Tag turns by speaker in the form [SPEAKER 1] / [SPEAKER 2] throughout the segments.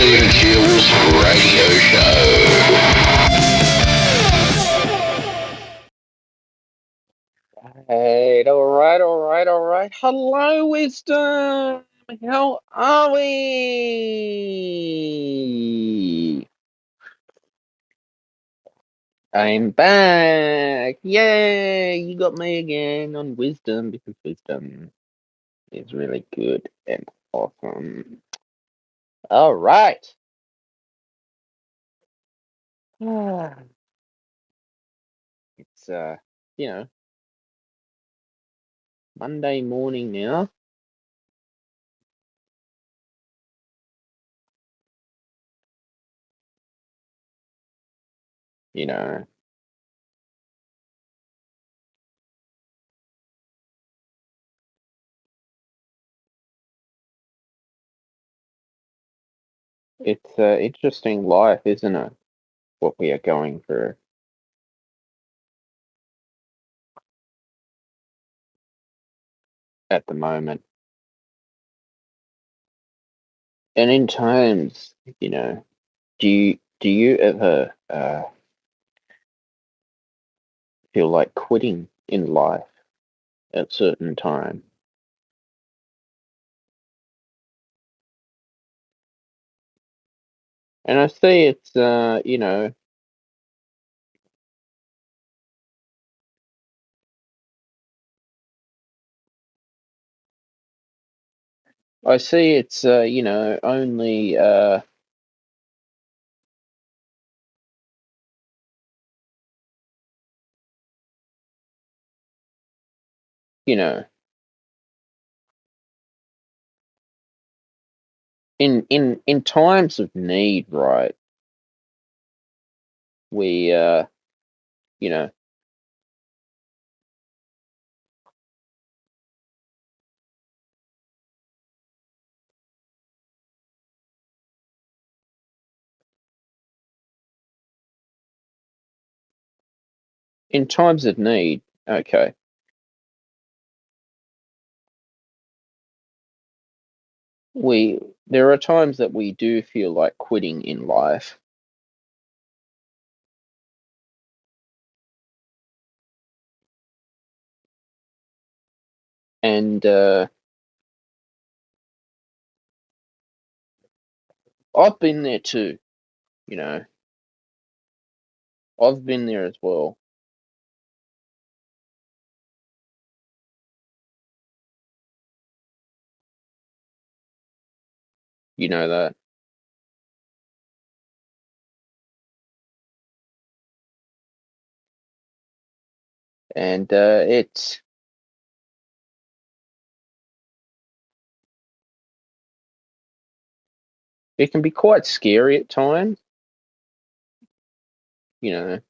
[SPEAKER 1] to Jill's radio show.
[SPEAKER 2] All right. Hello, Wisdom. How are we? I'm back. Yay! You got me again on Wisdom because Wisdom is really good and awesome. All right. It's you know, Monday morning now. You know, it's interesting life, isn't it? What we are going through at the moment. And in times, do you ever feel like quitting in life at certain time? And I see it's I see it's only you know in times of need, right? We you know in times of need, okay. We There are times that we do feel like quitting in life. And I've been there too, you know. I've been there as well. You know that. And it can be quite scary at times, you know,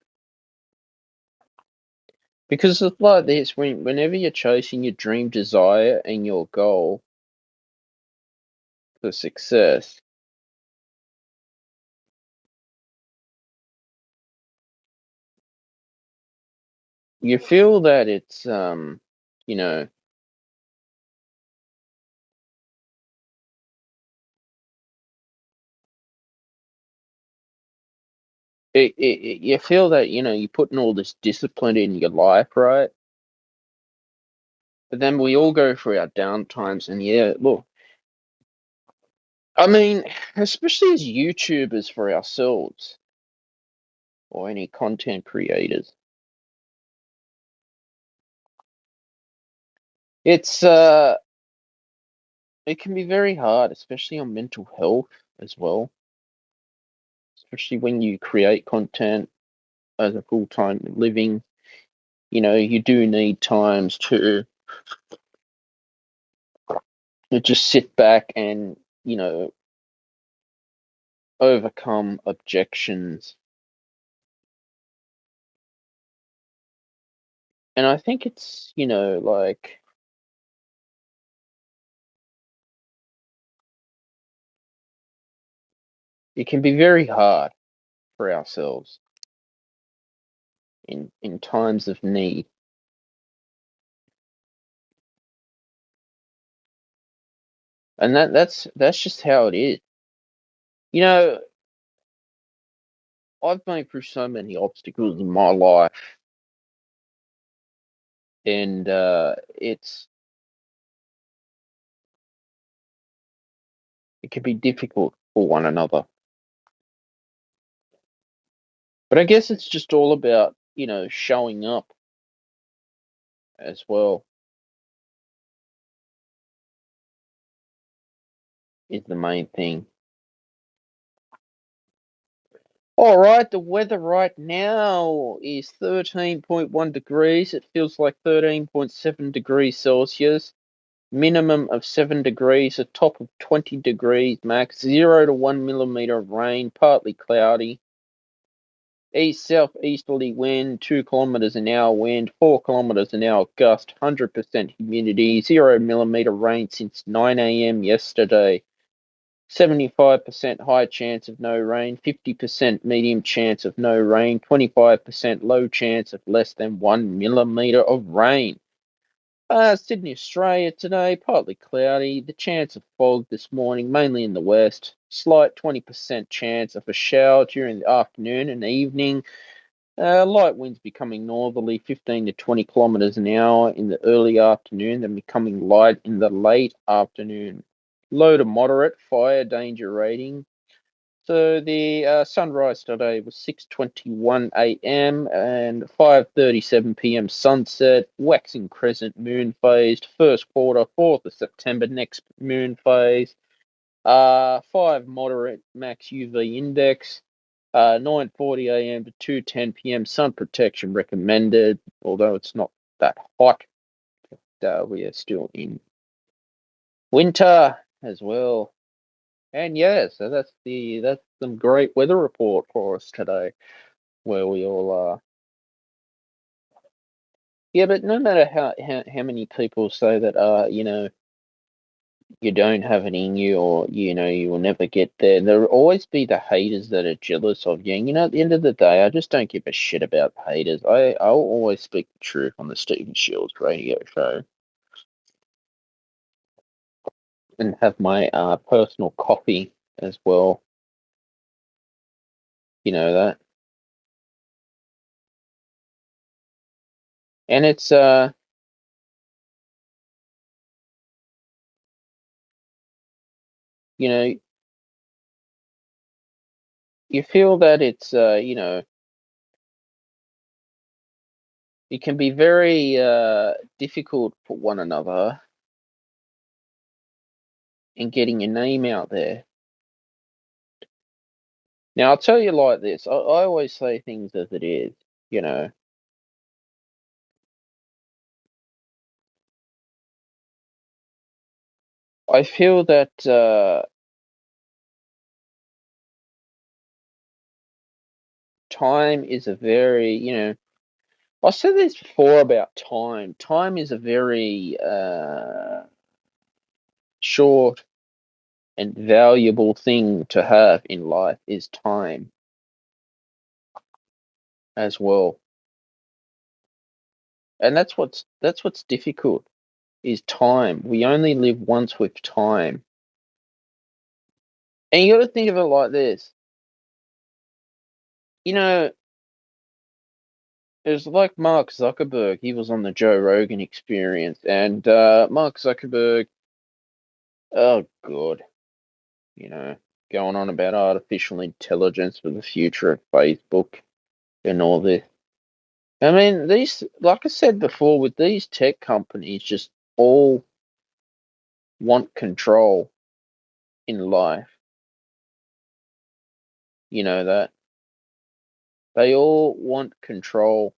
[SPEAKER 2] because it's like this whenever you're chasing your dream, desire, and your goal for success, you feel that it's you know, you feel that you're putting all this discipline in your life, right? But then we all go through our down times, and yeah, look, I mean, especially as YouTubers for ourselves or any content creators, it's it can be very hard, especially on mental health as well, especially when you create content as a full-time living. You do need times to just sit back and, you know, overcome objections. And I think it's, like it can be very hard for ourselves in times of need. And that's just how it is. You know, I've been through so many obstacles in my life, and it can be difficult for one another. But I guess it's just all about, showing up as well is the main thing. All right, the weather right now is 13.1 degrees. It feels like 13.7 degrees Celsius. Minimum of 7 degrees, a top of 20 degrees max, 0 to 1 millimeter of rain, partly cloudy. East southeasterly wind, 2 kilometers an hour wind, 4 kilometers an hour gust, 100% humidity, 0 millimeter rain since 9 a.m. yesterday. 75% high chance of no rain, 50% medium chance of no rain, 25% low chance of less than 1 millimeter of rain. Sydney, Australia today, partly cloudy. The chance of fog this morning, mainly in the west. Slight 20% chance of a shower during the afternoon and evening. Light winds becoming northerly, 15 to 20 kilometers an hour in the early afternoon, then becoming light in the late afternoon. Low to moderate fire danger rating. So the sunrise today was 6:21 a.m. and 5:37 p.m. sunset. Waxing crescent moon phased. First quarter, 4th of September. Next moon phase. 5 moderate max UV index. 9:40 a.m. to 2:10 p.m. Sun protection recommended. Although it's not that hot, we are still in winter as well. And yeah, so that's some great weather report for us today, where we all are. Yeah, but no matter how many people say that you don't have it in you, or you will never get there, there'll always be the haters that are jealous of you. And at the end of the day, I just don't give a shit about haters. I'll always speak the truth on the Stephen Shields radio show and have my personal coffee as well. You know that. And it's you know you feel that it's it can be very difficult for one another in getting your name out there. Now, I'll tell you like this. I always say things as it is, you know. I feel that time is a very, I said this before about time. Time is a very short and valuable thing to have in life is time as well. And that's what's difficult is time. We only live once with time. And you got to think of it like this. You know, it was like Mark Zuckerberg. He was on the Joe Rogan Experience, and Mark Zuckerberg, oh god, you know, going on about artificial intelligence for the future of Facebook and all this. I mean, these, like I said before, with these tech companies, just all want control in life. You know that they all want control,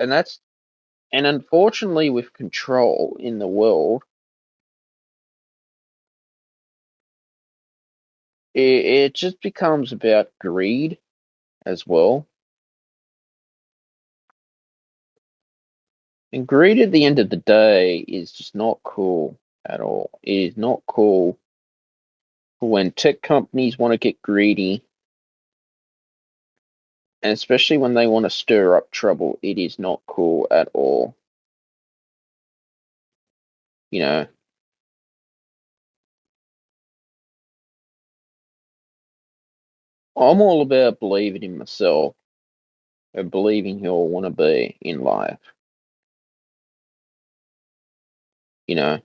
[SPEAKER 2] and unfortunately, with control in the world, it just becomes about greed as well. And greed at the end of the day is just not cool at all. It is not cool when tech companies want to get greedy, and especially when they want to stir up trouble. It is not cool at all. You know, I'm all about believing in myself and believing who I want to be in life. You know,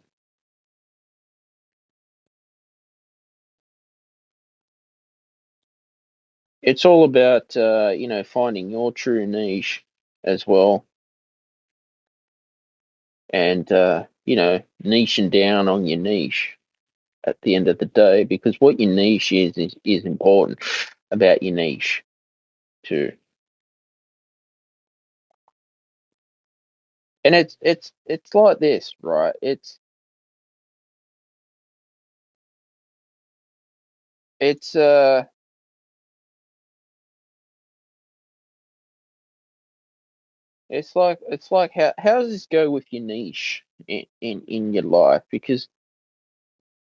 [SPEAKER 2] it's all about finding your true niche as well, and niching down on your niche at the end of the day, because what your niche is important about your niche too. And it's like this, right? It's it's like how does this go with your niche in your life? Because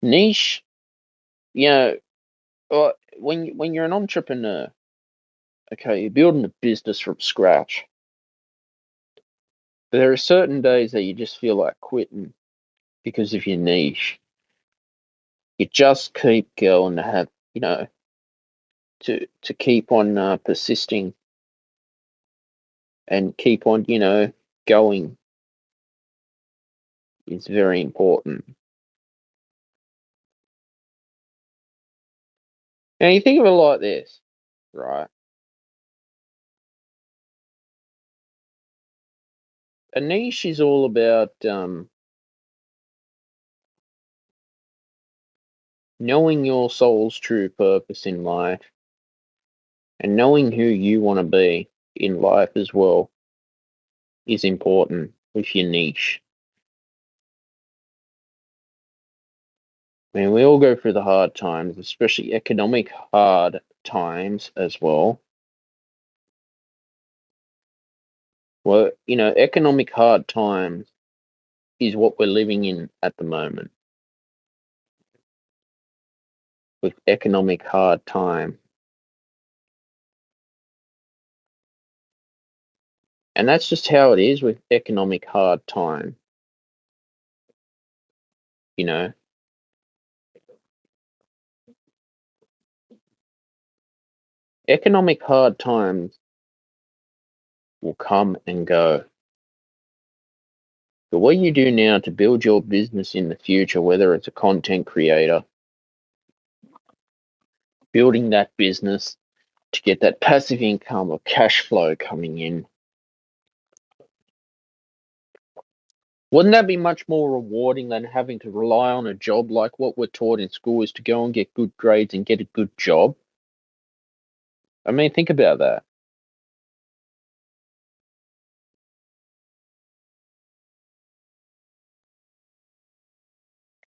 [SPEAKER 2] niche, you know, when you're an entrepreneur, okay, you're building a business from scratch. But there are certain days that you just feel like quitting because of your niche. You just keep going to have, to keep on persisting and keep on, going is very important. Now you think of it like this, right? A niche is all about knowing your soul's true purpose in life and knowing who you want to be in life as well is important with your niche. I mean, we all go through the hard times, especially economic hard times as well. Well, economic hard times is what we're living in at the moment with economic hard time. And that's just how it is with economic hard time, you know. Economic hard times will come and go. But what you do now to build your business in the future, whether it's a content creator, building that business to get that passive income or cash flow coming in, wouldn't that be much more rewarding than having to rely on a job like what we're taught in school is to go and get good grades and get a good job? I mean, think about that.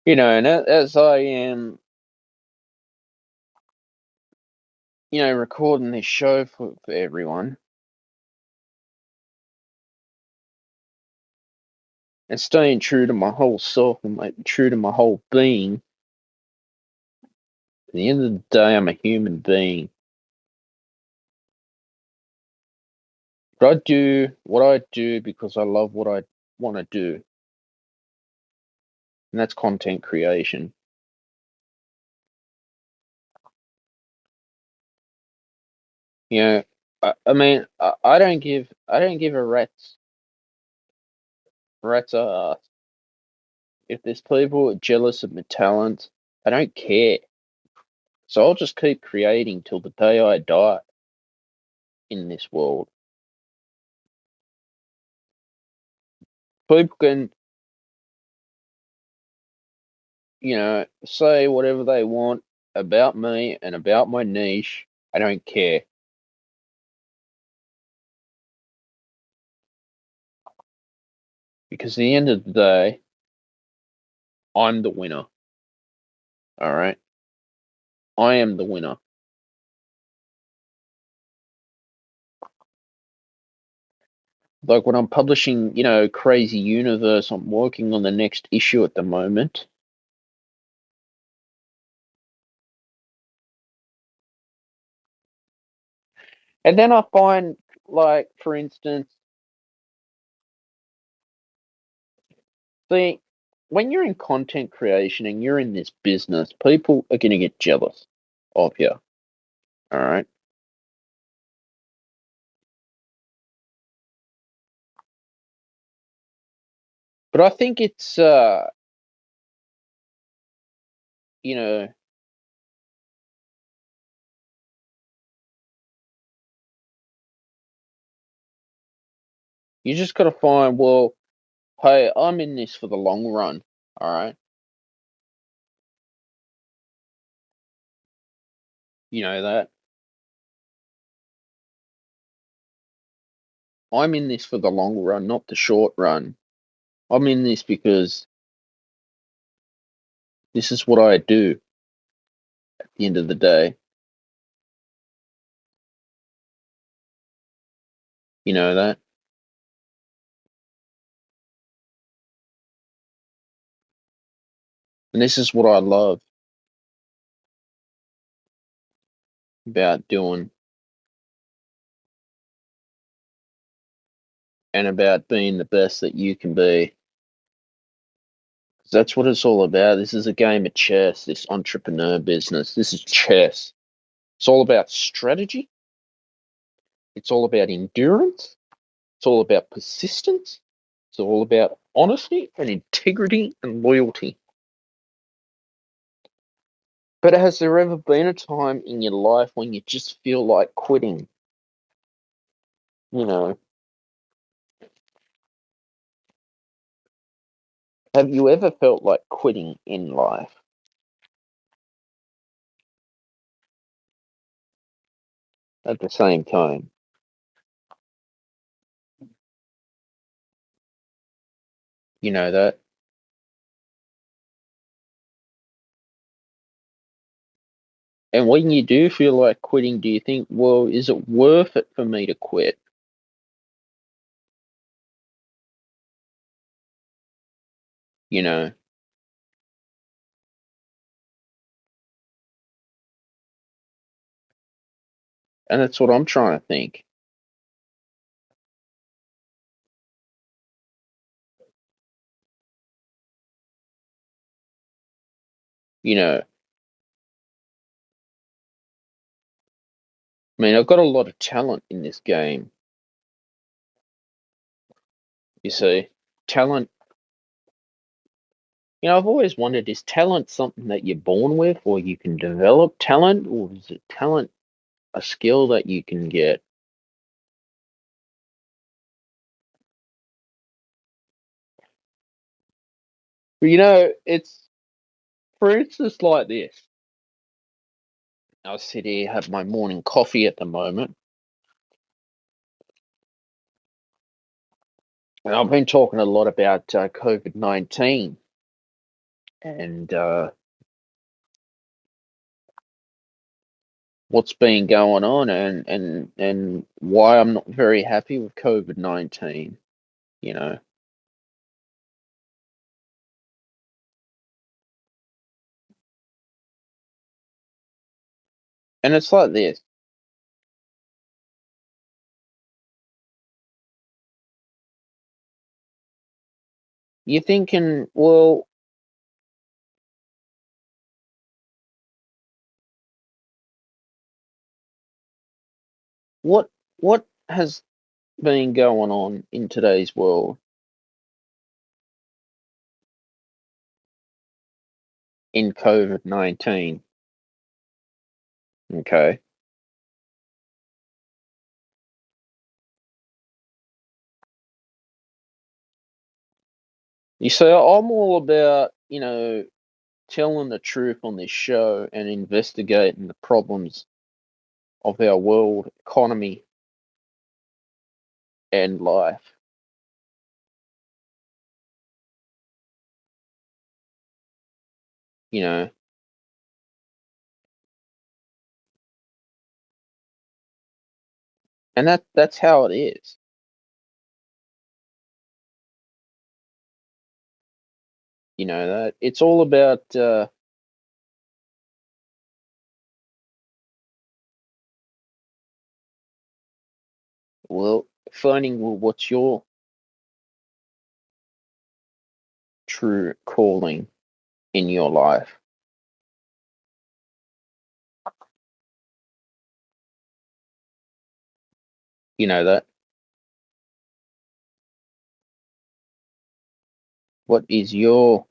[SPEAKER 2] And as I am, recording this show for everyone and staying true to my whole self and true to my whole being, at the end of the day, I'm a human being. But I do what I do because I love what I want to do, and that's content creation. I mean, I don't give a rat's ass if there's people jealous of my talent. I don't care. So I'll just keep creating till the day I die in this world. People can, say whatever they want about me and about my niche. I don't care. Because at the end of the day, I'm the winner. All right? I am the winner. Like when I'm publishing, Crazy Universe, I'm working on the next issue at the moment. And then I find, like, for instance, see, when you're in content creation and you're in this business, people are going to get jealous of you. All right. But I think it's you know, you just got to find, well, hey, I'm in this for the long run. All right. You know that. I'm in this for the long run, not the short run. I'm in this because this is what I do at the end of the day. You know that. And this is what I love about doing and about being the best that you can be. 'Cause that's what it's all about. This is a game of chess, this entrepreneur business. This is chess. It's all about strategy. It's all about endurance. It's all about persistence. It's all about honesty and integrity and loyalty. But has there ever been a time in your life when you just feel like quitting? You know, have you ever felt like quitting in life at the same time? You know that? And when you do feel like quitting, do you think, well, is it worth it for me to quit? You know, and that's what I'm trying to think. You know, I mean, I've got a lot of talent in this game, you see. Talent, I've always wondered, is talent something that you're born with or you can develop talent, or is it talent a skill that you can get? But it's for instance like this. I sit here, have my morning coffee at the moment, and I've been talking a lot about COVID-19 and what's been going on and why I'm not very happy with COVID-19, you know. And it's like this. You're thinking, well, what has been going on in today's world in COVID-19? Okay. You see, I'm all about, telling the truth on this show and investigating the problems of our world economy and life, you know. And that's how it is. You know, that it's all about well, finding, well, what's your true calling in your life. You know that? What is your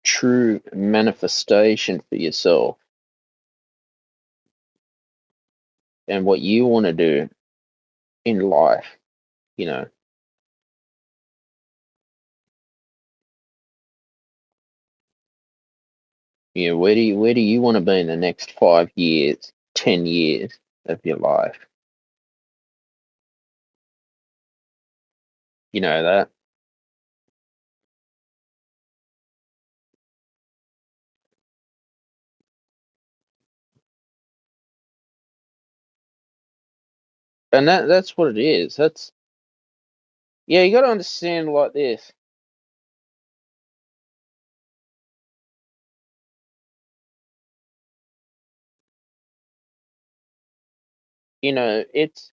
[SPEAKER 2] true manifestation for yourself and what you want to do in life? You know, where do you want to be in the next 5 years, 10 years of your life? You know that? And that's what it is. That's Yeah, you got to understand like this. It's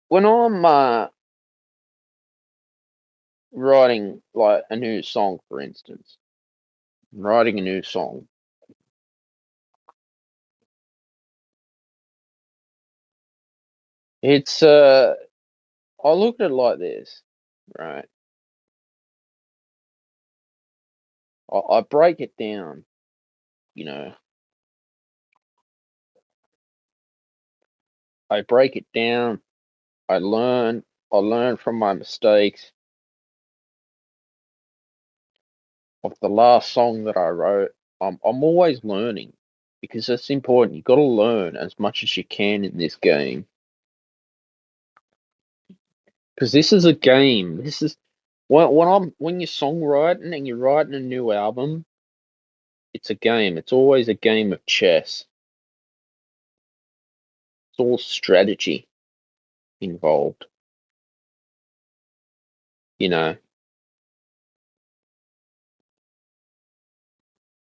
[SPEAKER 2] when I'm writing like a new song, for instance, writing a new song. It's I look at it like this, right? I break it down, you know. I break it down. I learn. I learn from my mistakes of the last song that I wrote. I'm always learning because that's important. You got to learn as much as you can in this game because this is a game. This is when you're songwriting and you're writing a new album. It's a game. It's always a game of chess. It's all strategy involved. You know.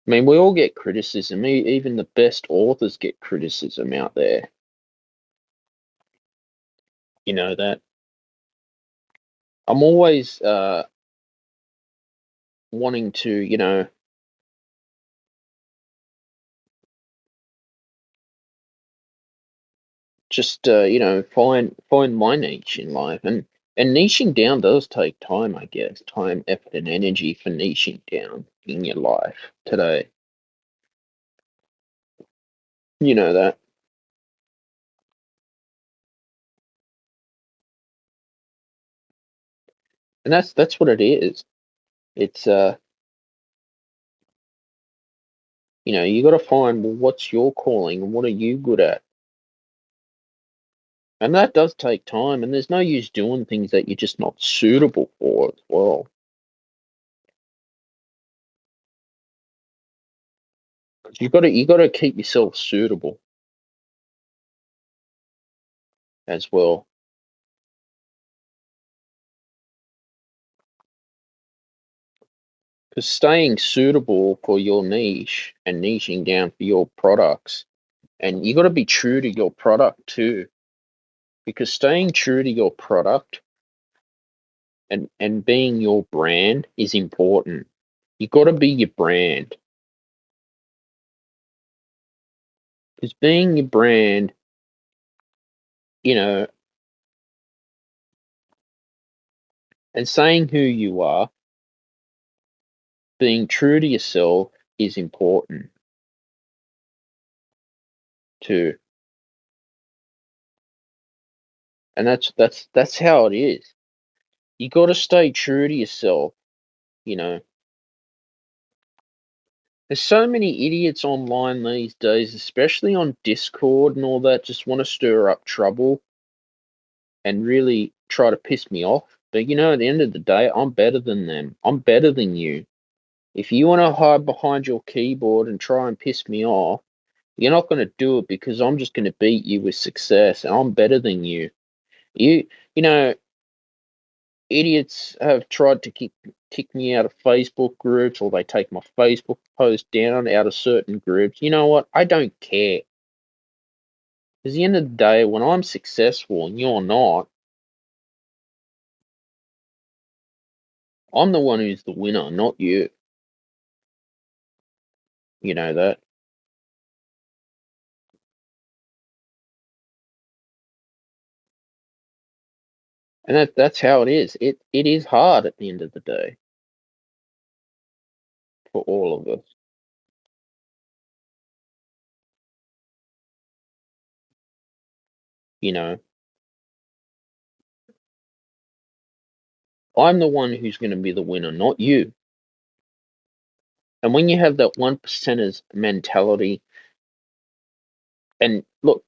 [SPEAKER 2] I mean, we all get criticism. Even the best authors get criticism out there. You know that. I'm always wanting to, just find my niche in life, and niching down does take time, I guess. Time, effort, and energy for niching down in your life today. You know that, and that's what it is. It's you got to find, well, what's your calling and what are you good at. And that does take time, and there's no use doing things that you're just not suitable for as well. 'Cause you got to keep yourself suitable as well. Because staying suitable for your niche and niching down for your products, and you got to be true to your product too. Because staying true to your product and being your brand is important. You got to be your brand. Because being your brand, you know, and saying who you are, being true to yourself is important too. And that's how it is. You got to stay true to yourself, you know. There's so many idiots online these days, especially on Discord and all that, just want to stir up trouble and really try to piss me off. But at the end of the day, I'm better than them. I'm better than you. If you want to hide behind your keyboard and try and piss me off, you're not going to do it because I'm just going to beat you with success and I'm better than you. You, you know, idiots have tried to kick me out of Facebook groups, or they take my Facebook post down out of certain groups. You know what? I don't care. Because at the end of the day, when I'm successful and you're not, I'm the one who's the winner, not you. You know that? And that's how it is. It is hard at the end of the day for all of us. You know, I'm the one who's going to be the winner, not you. And when you have that 1%ers mentality, and look,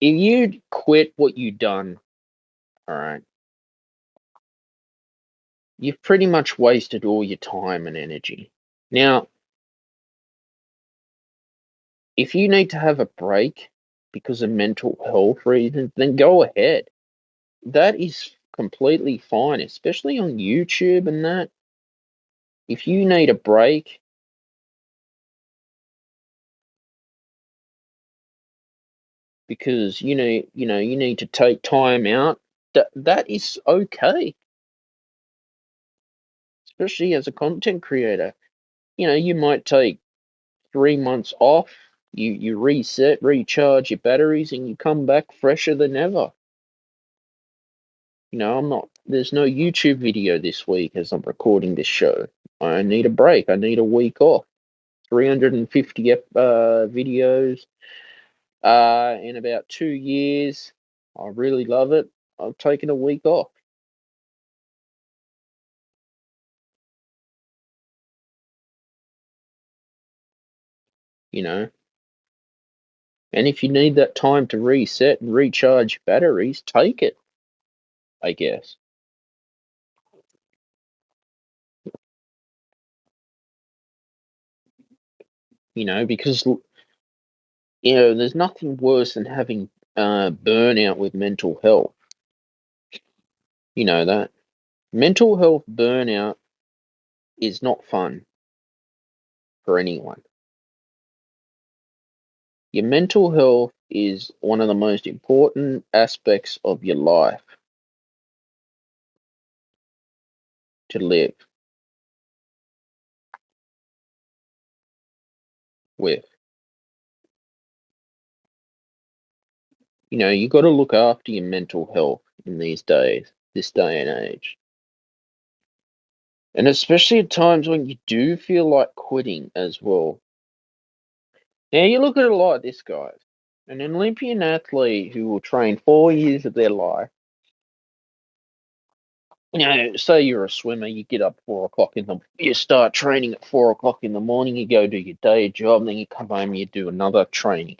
[SPEAKER 2] if you quit what you've done, all right, you've pretty much wasted all your time and energy. Now, if you need to have a break because of mental health reasons, then go ahead. That is completely fine, especially on YouTube and that. If you need a break because you need to take time out, that is okay, especially as a content creator. You might take 3 months off, you reset, recharge your batteries, and you come back fresher than ever. There's no YouTube video this week as I'm recording this show. I need a break. I need a week off. 350 videos in about 2 years. I really love it. I've taken a week off, you know. And if you need that time to reset and recharge batteries, take it, I guess. Because there's nothing worse than having burnout with mental health. You know that. Mental health burnout is not fun for anyone. Your mental health is one of the most important aspects of your life to live with. You got to look after your mental health in these days, this day and age. And especially at times when you do feel like quitting as well. Now, you look at it like this, guys. An Olympian athlete who will train 4 years of their life. Say you're a swimmer, you get up 4 o'clock you start training at 4 o'clock in the morning, you go do your day job, and then you come home and you do another training.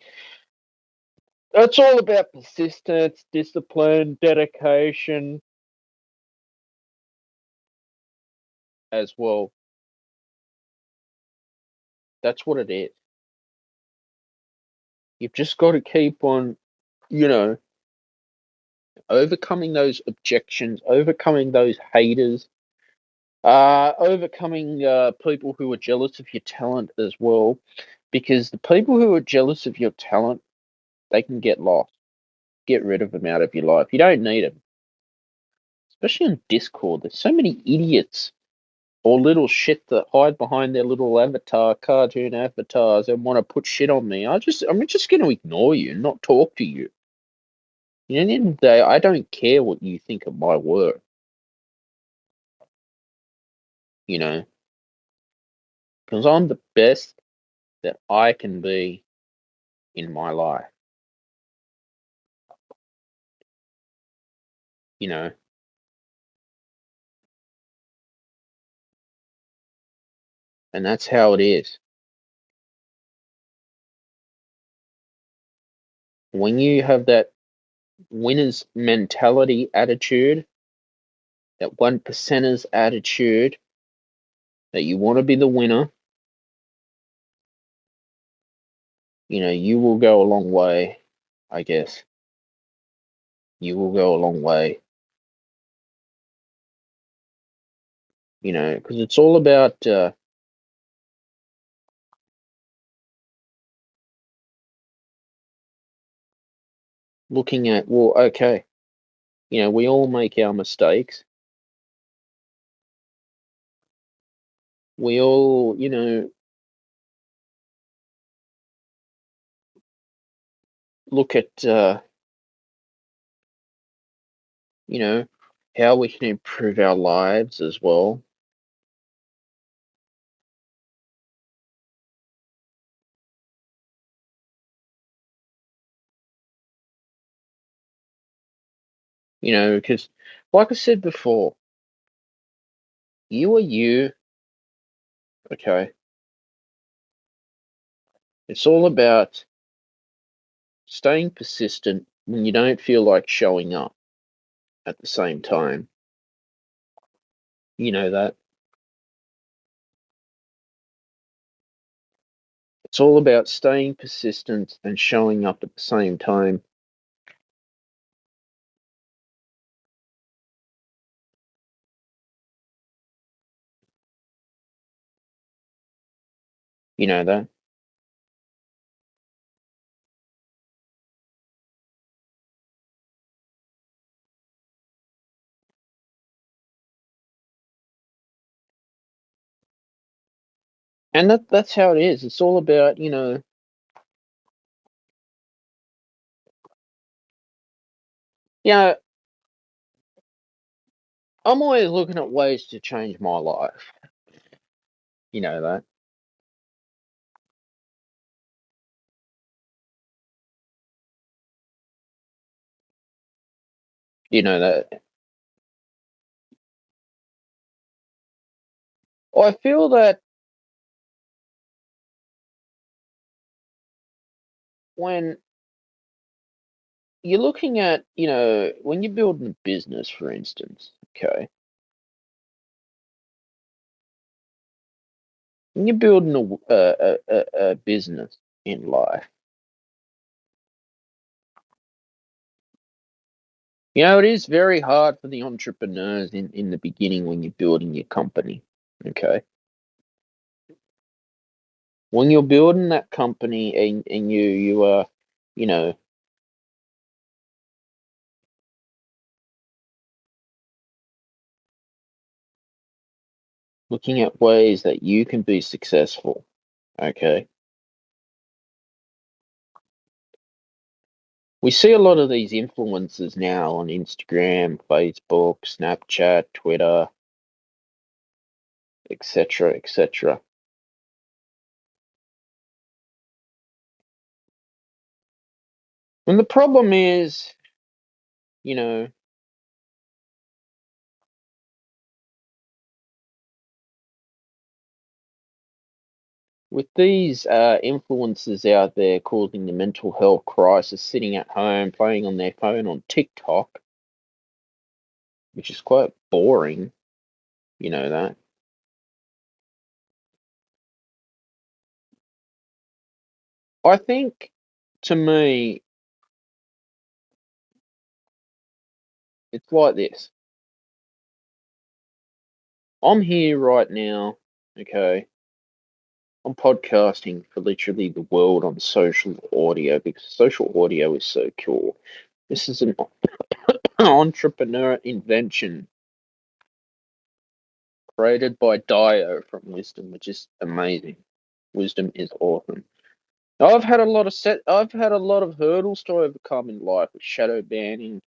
[SPEAKER 2] It's all about persistence, discipline, dedication as well. That's what it is. You've just got to keep on, you know, overcoming those objections, overcoming those haters, overcoming people who are jealous of your talent as well. Because the people who are jealous of your talent, they can get lost. Get rid of them out of your life. You don't need them. Especially on Discord, there's so many idiots or little shit that hide behind their little cartoon avatars, and want to put shit on me. I'm just going to ignore you and not talk to you. At the end of the day, I don't care what you think of my work. You know, because I'm the best that I can be in my life. You know, and that's how it is. When you have that winner's mentality attitude, that 1%ers attitude, that you want to be the winner, you will go a long way, I guess. You will go a long way, because it's all about looking at, well, okay, we all make our mistakes. We all, look at, you know, how we can improve our lives as well. Because, like I said before, you are you, okay? It's all about staying persistent when you don't feel like showing up at the same time. You know that. It's all about staying persistent and showing up at the same time. You know that. And that's how it is. It's all about, yeah, I'm always looking at ways to change my life. You know that. You know that. I feel that when you're looking at, when you're building a business, for instance, okay, when you're building a business in life, it is very hard for the entrepreneurs in the beginning when you're building your company, okay? When you're building that company and you are, you know, looking at ways that you can be successful, okay? We see a lot of these influencers now on Instagram, Facebook, Snapchat, Twitter, etc., etc. And the problem is, you know, with these influencers out there causing the mental health crisis, sitting at home playing on their phone on TikTok, which is quite boring, that. I think, to me, it's like this. I'm here right now, okay? I'm podcasting for literally the world on social audio because social audio is so cool. This is an entrepreneur invention created by Dio from Wisdom, which is amazing. Wisdom is awesome. I've had a lot of hurdles to overcome in life with shadow banning,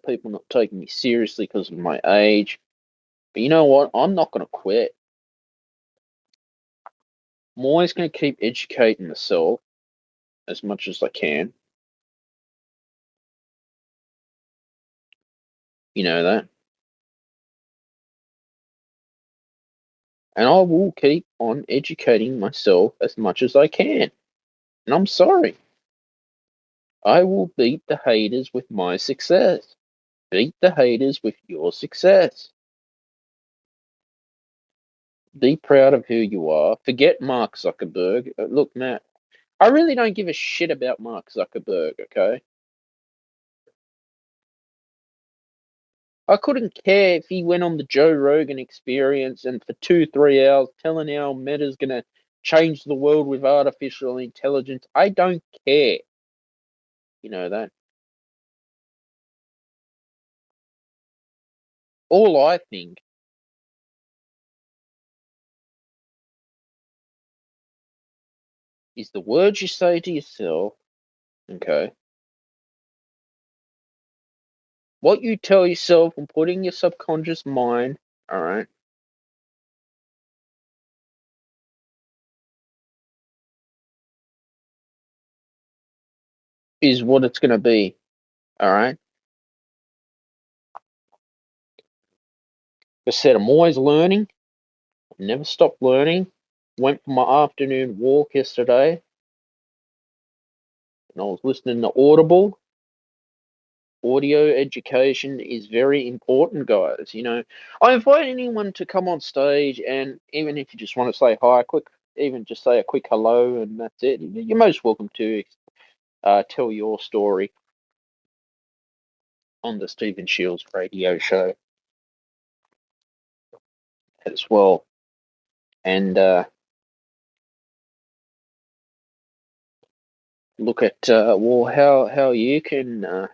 [SPEAKER 2] people not taking me seriously because of my age. But you know what? I'm not gonna quit. I'm always gonna keep educating myself as much as I can. You know that. And I will keep on educating myself as much as I can. And I'm sorry. I will beat the haters with my success. Beat the haters with your success. Be proud of who you are. Forget Mark Zuckerberg. Look, Matt, I really don't give a shit about Mark Zuckerberg, okay? I couldn't care if he went on the Joe Rogan experience and for 2, 3 hours telling how Meta's gonna change the world with artificial intelligence. I don't care. You know that. All I think is the words you say to yourself Okay. What you tell yourself and put in your subconscious mind, all right, is what it's going to be. All right. I said I'm always learning. Never stop learning. Went for my afternoon walk yesterday, and I was listening to Audible. Audio education is very important, guys. I invite anyone to come on stage, and even if you just want to say hi, even just say a quick hello, and that's it. You're most welcome to tell your story on the Stephen Shields radio show as well. And look at well how you can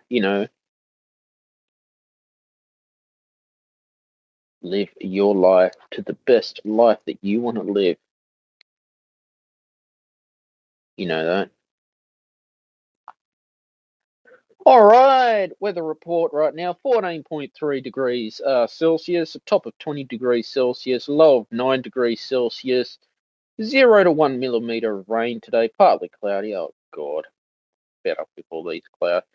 [SPEAKER 2] live your life to the best life that you want to live. You know that. All right, weather report right now: 14.3 degrees Celsius, a top of 20 degrees Celsius, low of 9 degrees Celsius, 0 to 1 millimeter of rain today, partly cloudy. Oh God, fed up with all these clouds.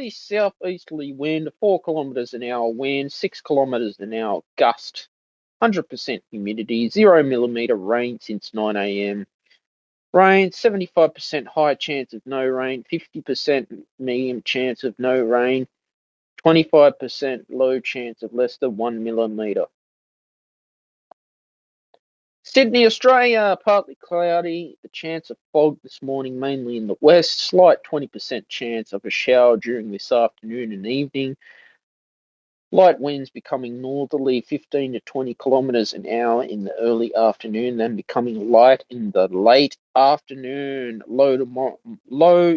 [SPEAKER 2] East southeasterly wind, 4 kilometers an hour wind, 6 kilometers an hour gust, 100% humidity, 0 millimeter rain since 9 a.m. Rain, 75% high chance of no rain, 50% medium chance of no rain, 25% low chance of less than 1 millimeter. Sydney, Australia, partly cloudy. The chance of fog this morning, mainly in the west. Slight 20% chance of a shower during this afternoon and evening. Light winds becoming northerly, 15 to 20 kilometers an hour in the early afternoon, then becoming light in the late afternoon. Low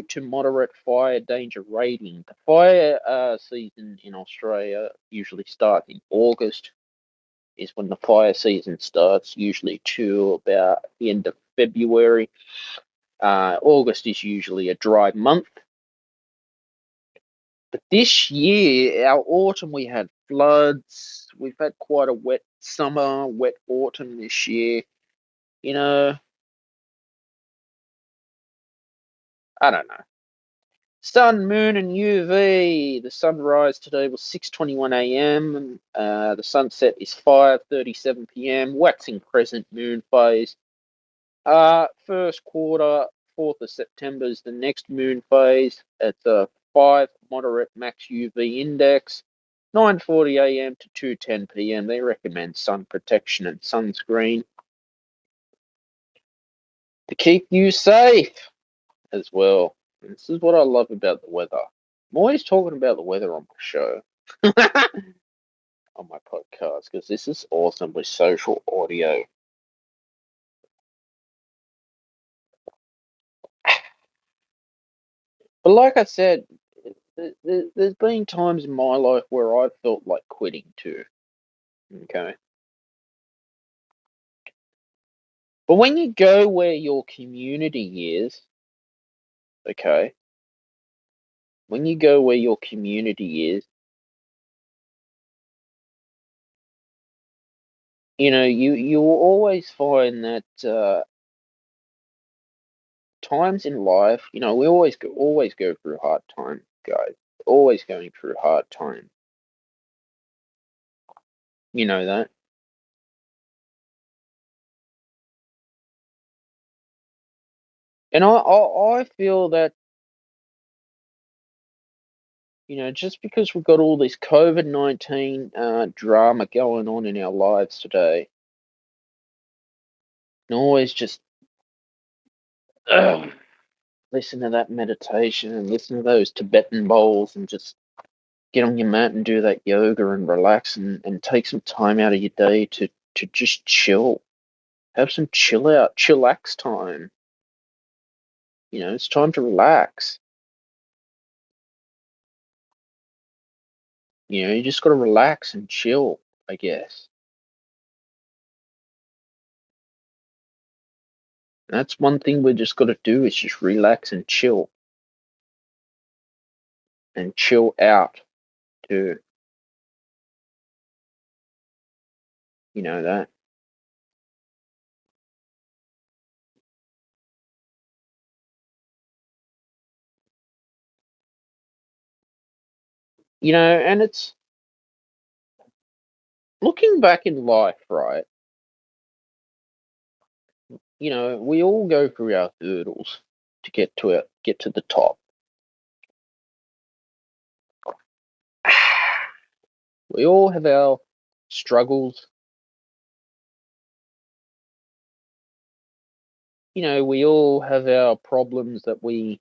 [SPEAKER 2] to moderate fire danger rating. The fire season in Australia usually starts in August, is when the fire season starts, usually to about the end of February. August is usually a dry month. But this year, our autumn, we had floods. We've had quite a wet summer, wet autumn this year. You know, I don't know. Sun, moon, and UV. The sunrise today was 6:21 a.m. The sunset is 5:37 p.m. Waxing crescent moon phase. First quarter, 4th of September is the next moon phase. It's a 5 moderate max UV index. 9:40 a.m. to 2:10 p.m. They recommend sun protection and sunscreen to keep you safe as well. And this is what I love about the weather. I'm always talking about the weather on my show, on my podcast, because this is awesome with social audio. But like I said, there's been times in my life where I've felt like quitting too. Okay. But when you go where your community is, okay, when you go where your community is, you will always find that times in life, we always go through hard times, guys. Always going through hard times. You know that. And I feel that, just because we've got all this COVID-19 drama going on in our lives today, and always just ugh, listen to that meditation and listen to those Tibetan bowls and just get on your mat and do that yoga and relax and take some time out of your day to just chill. Have some chillax time. It's time to relax. You just got to relax and chill, I guess. That's one thing we just got to do is just relax and chill out to, that. And it's looking back in life, right? We all go through our hurdles to get to the top. We all have our struggles. We all have our problems that we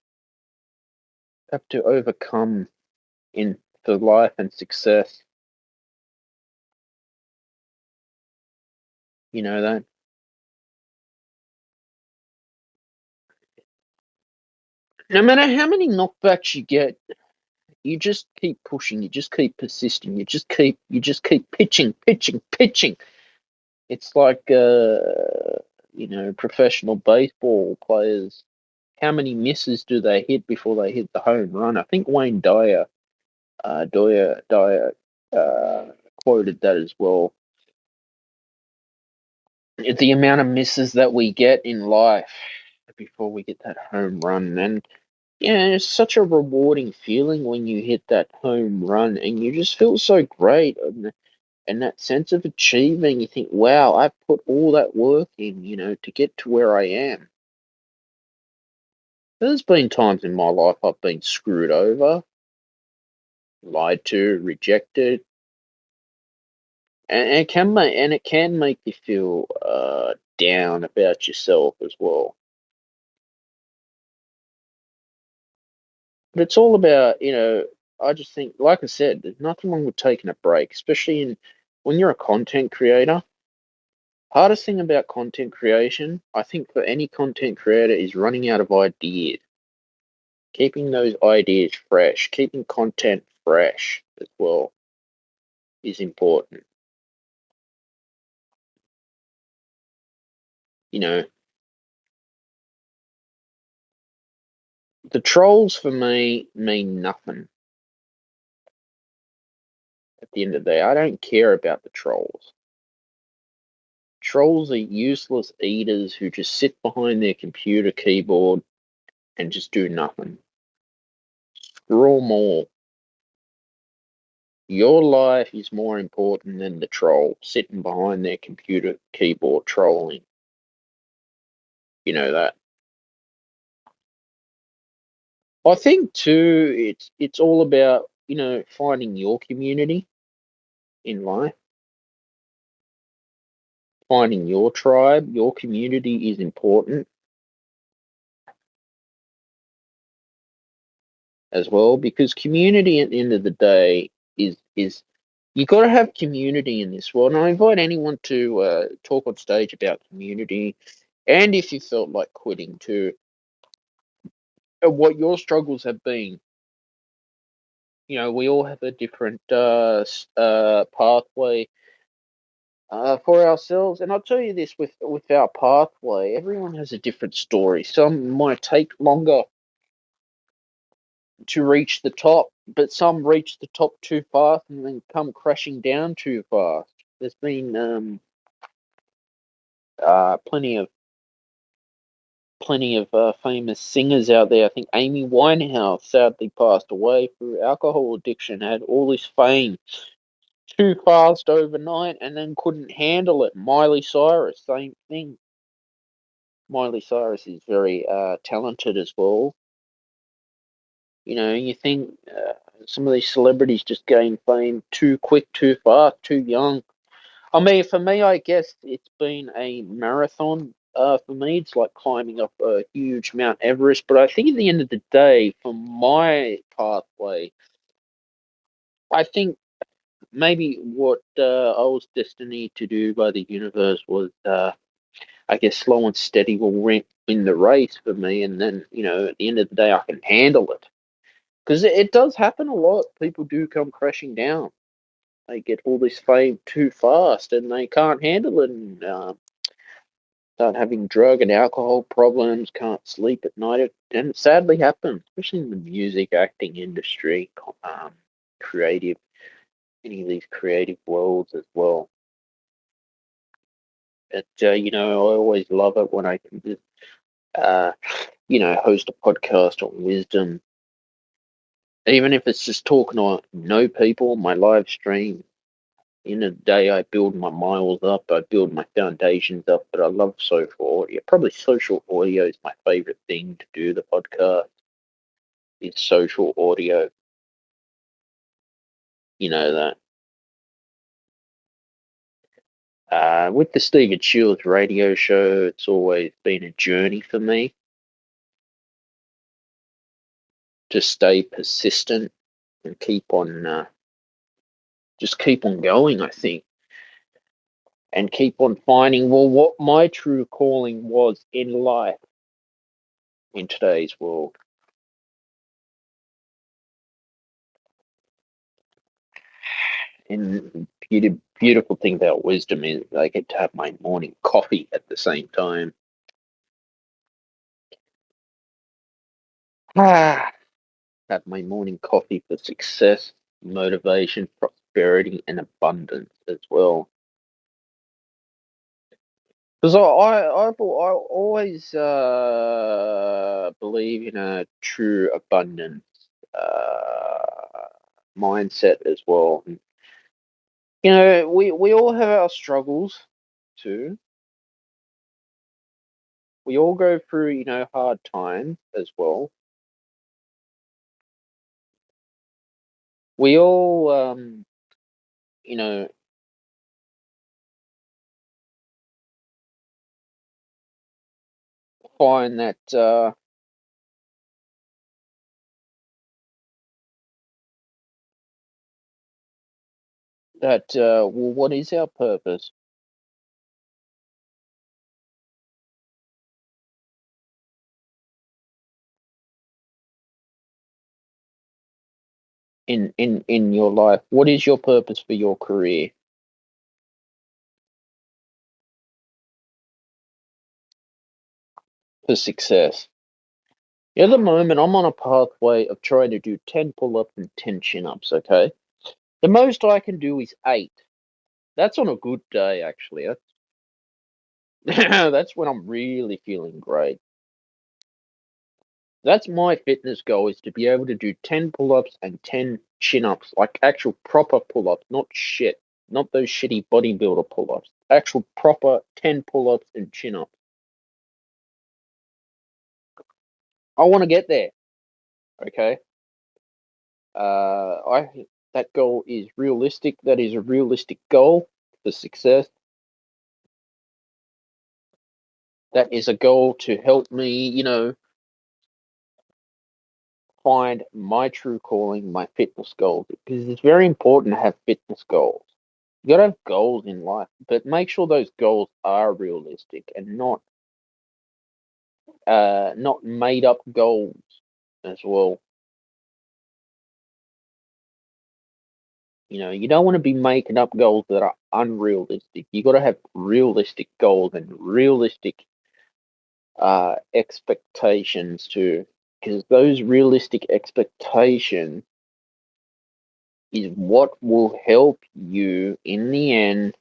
[SPEAKER 2] have to overcome in for life and success. You know that. No matter how many knockbacks you get, you just keep pushing, you just keep persisting, you just keep pitching. It's like professional baseball players. How many misses do they hit before they hit the home run? I think Wayne Dyer quoted that as well. The amount of misses that we get in life before we get that home run, and it's such a rewarding feeling when you hit that home run, and you just feel so great, and that sense of achieving. You think, wow, I've put all that work in, to get to where I am. There's been times in my life I've been screwed over, lied to, rejected, and it can make you feel down about yourself as well. But it's all about, I just think, like I said, there's nothing wrong with taking a break, especially when you're a content creator. Hardest thing about content creation, I think, for any content creator is running out of ideas. Keeping those ideas fresh, keeping content fresh as well is important. You know, the trolls for me mean nothing at the end of the day. I don't care about the trolls. Trolls are useless eaters who just sit behind their computer keyboard and just do nothing. Screw 'em all. Your life is more important than the troll sitting behind their computer keyboard trolling. You know that. I think too, it's all about, finding your community in life, finding your tribe. Your community is important as well, because community at the end of the day is you got to have community in this world. And I invite anyone to talk on stage about community, and if you felt like quitting, to what your struggles have been. We all have a different pathway for ourselves, and I'll tell you this: with our pathway, everyone has a different story. Some might take longer to reach the top, but some reach the top too fast and then come crashing down too fast. There's been plenty of famous singers out there. I think Amy Winehouse sadly passed away through alcohol addiction. Had all this fame too fast overnight and then couldn't handle it. Miley Cyrus, same thing. Miley Cyrus is very talented as well. You think some of these celebrities just gain fame too quick, too fast, too young. I mean, for me, I guess it's been a marathon. For me, it's like climbing up a huge Mount Everest. But I think at the end of the day, for my pathway, I think maybe what I was destined to do by the universe was, I guess, slow and steady will win the race for me. And then, at the end of the day, I can handle it. Because it does happen a lot. People do come crashing down. They get all this fame too fast and they can't handle it. And start having drug and alcohol problems, can't sleep at night, and it sadly happens, especially in the music, acting industry, creative, any of these creative worlds as well. But I always love it when I can just, uh, host a podcast on wisdom, even if it's just talking to no people on my live stream. In a day, I build my miles up, I build my foundations up, but I love social audio. Probably social audio is my favorite thing to do. The podcast is social audio. You know that. With the Stephen Shields radio show, it's always been a journey for me to stay persistent and just keep on going, I think, and keep on finding, well, what my true calling was in life in today's world. And beautiful thing about wisdom is I get to have my morning coffee at the same time. Ah, have my morning coffee for success, motivation, prosperity, and abundance as well. Because I always believe in a true abundance uh, mindset as well. And, we all have our struggles too. We all go through, hard times as well. We all, you know, find well, what is our purpose in your life? What is your purpose for your career, for success? At the moment, I'm on a pathway of trying to do 10 pull-ups and 10 chin-ups. Okay, the most I can do is 8. That's on a good day, actually. That's when I'm really feeling great. That's my fitness goal, is to be able to do 10 pull-ups and 10 chin-ups, like actual proper pull-ups, not shit, not those shitty bodybuilder pull-ups. Actual proper 10 pull-ups and chin-ups. I want to get there, okay? I that goal is realistic. That is a realistic goal for success. That is a goal to help me, find my true calling, my fitness goals, because it's very important to have fitness goals. You gotta have goals in life, but make sure those goals are realistic and not made up goals as well. You don't want to be making up goals that are unrealistic. You got to have realistic goals and realistic expectations too, because those realistic expectations is what will help you in the end,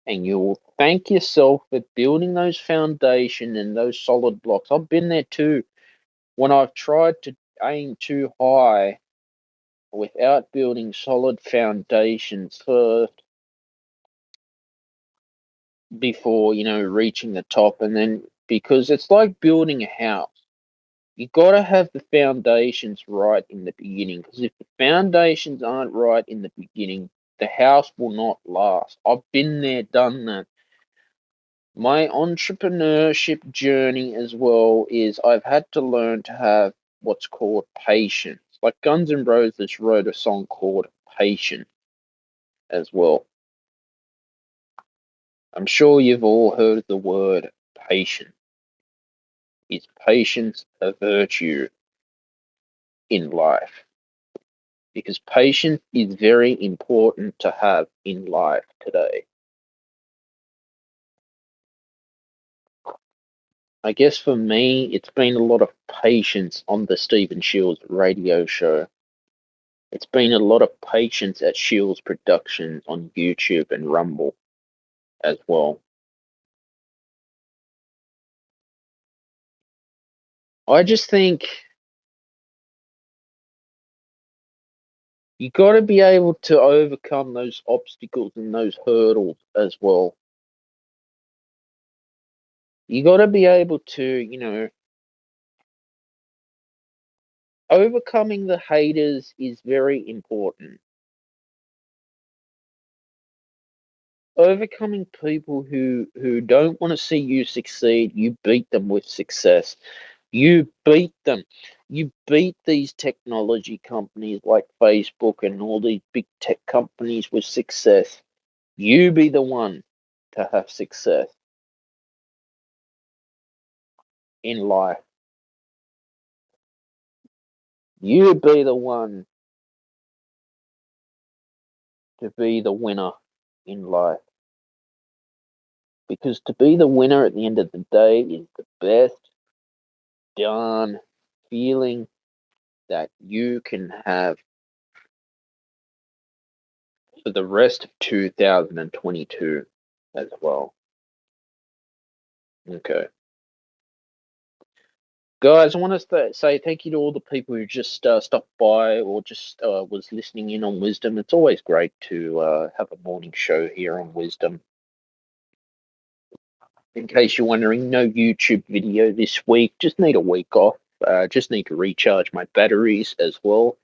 [SPEAKER 2] and you will thank yourself for building those foundation and those solid blocks. I've been there too. When I've tried to aim too high without building solid foundations first before, reaching the top, and then, because it's like building a house. You got to have the foundations right in the beginning, because if the foundations aren't right in the beginning, the house will not last. I've been there, done that. My entrepreneurship journey as well is I've had to learn to have what's called patience. Like Guns N' Roses wrote a song called Patience as well. I'm sure you've all heard the word patience. Is patience a virtue in life? Because patience is very important to have in life today. I guess for me, it's been a lot of patience on the Stephen Shields radio show. It's been a lot of patience at Shields Productions on YouTube and Rumble as well. I just think you got to be able to overcome those obstacles and those hurdles as well. You got to be able to, overcoming the haters is very important. Overcoming people who don't want to see you succeed, you beat them with success. You beat them. You beat these technology companies like Facebook and all these big tech companies with success. You be the one to have success in life. You be the one to be the winner in life. Because to be the winner at the end of the day is the best darn feeling that you can have for the rest of 2022 as well. Okay. Guys, I want to say thank you to all the people who just stopped by or just was listening in on Wisdom. It's always great to have a morning show here on Wisdom. In case you're wondering, no YouTube video this week. Just need a week off. Just need to recharge my batteries as well.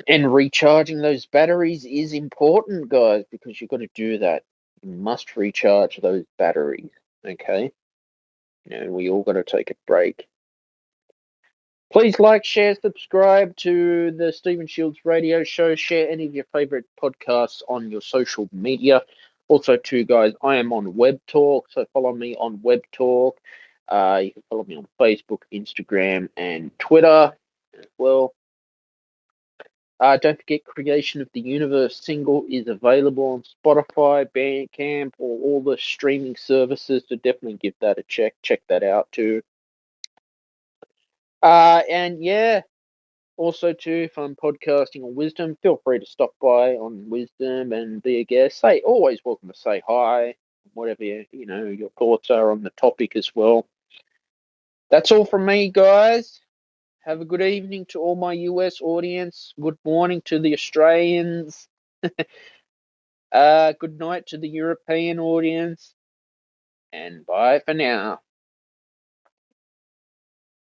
[SPEAKER 2] And recharging those batteries is important, guys, because you've got to do that. You must recharge those batteries, okay? We all got to take a break. Please like, share, subscribe to the Stephen Shields radio show. Share any of your favorite podcasts on your social media. Also, too, guys, I am on Webtalk, so follow me on Webtalk. You can follow me on Facebook, Instagram, and Twitter as well. Don't forget, Creation of the Universe single is available on Spotify, Bandcamp, or all the streaming services, so definitely give that a check. Check that out, too. And yeah, also, too, if I'm podcasting on Wisdom, feel free to stop by on Wisdom and be a guest. Always welcome to say hi, whatever your thoughts are on the topic as well. That's all from me, guys. Have a good evening to all my US audience. Good morning to the Australians. Good night to the European audience. And bye for now.